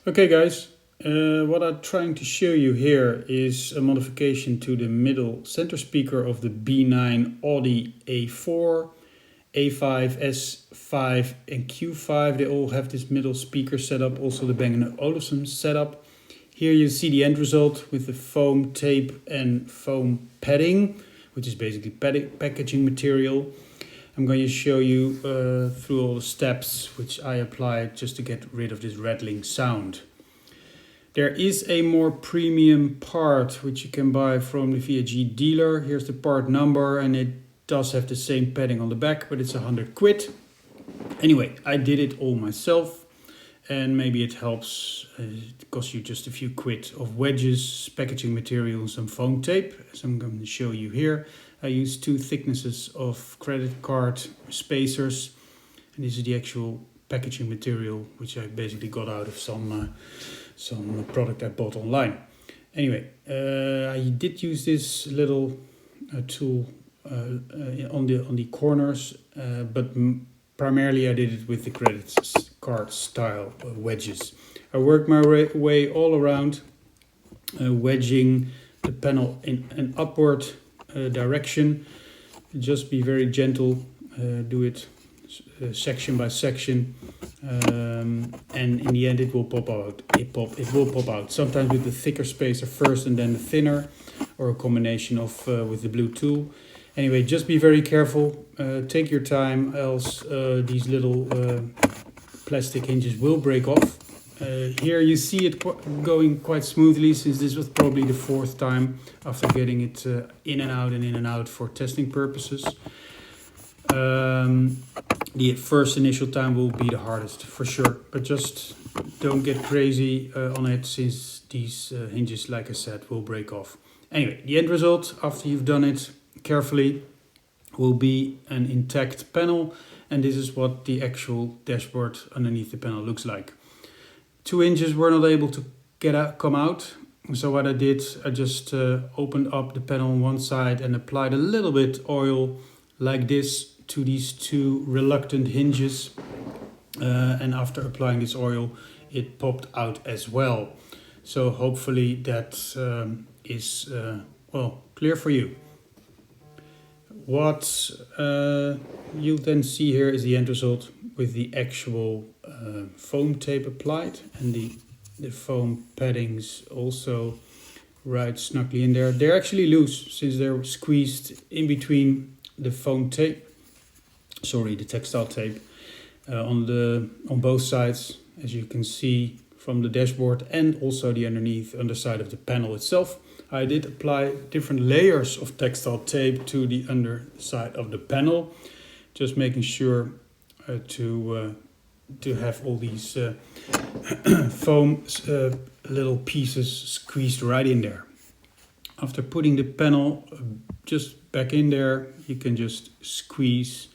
Okay guys, what I'm trying to show you here is a modification to the middle center speaker of the B9 Audi A4, A5, S5 and Q5. They all have this middle speaker setup, also the Bang & Olufsen setup. Here you see the end result with the foam tape and foam padding, which is basically packaging material. I'm going to show you through all the steps which I applied just to get rid of this rattling sound. There is a more premium part which you can buy from the VAG dealer. Here's the part number, and it does have the same padding on the back, but it's 100 quid. Anyway, I did it all myself, and maybe it helps. It costs you just a few quid of wedges, packaging material and some foam tape, as I'm going to show you here. I used 2 thicknesses of credit card spacers, and this is the actual packaging material which I basically got out of some product I bought online. Anyway, I did use this little tool on the corners, but primarily I did it with the credit card style wedges. I worked my way all around, wedging the panel in an upward direction. Just be very gentle, do it section by section, and in the end it will pop out. It will pop out, sometimes with the thicker spacer first and then the thinner, or a combination of with the blue tool. Anyway, just be very careful, take your time, else these little plastic hinges will break off. Here you see it going quite smoothly, since this was probably the 4th time after getting it in and out for testing purposes. The first initial time will be the hardest for sure, but just don't get crazy on it, since these hinges, like I said, will break off. Anyway, the end result after you've done it carefully will be an intact panel, and this is what the actual dashboard underneath the panel looks like. 2 hinges were not able to come out, so what I did, I just opened up the panel on one side and applied a little bit oil like this to these 2 reluctant hinges, and after applying this oil it popped out as well. So hopefully that is well, clear for you. What you'll then see here is the end result with the actual foam tape applied, and the foam paddings also right snugly in there. They're actually loose, since they're squeezed in between the foam tape, the textile tape, on both sides, as you can see from the dashboard, and also the underside of the panel itself. I did apply different layers of textile tape to the underside of the panel, just making sure to have all these foam little pieces squeezed right in there. After putting the panel just back in there, you can just squeeze,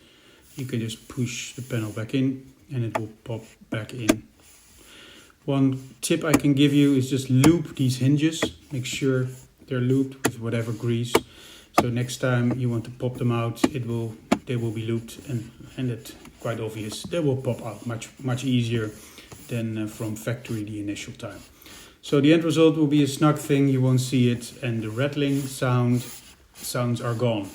you can just push the panel back in, and it will pop back in. One tip I can give you is just loop these hinges. Make sure they're looped with whatever grease. So next time you want to pop them out, they will be looped, and it's quite obvious. They will pop out much easier than from factory the initial time. So the end result will be a snug thing, you won't see it, and the rattling sounds are gone.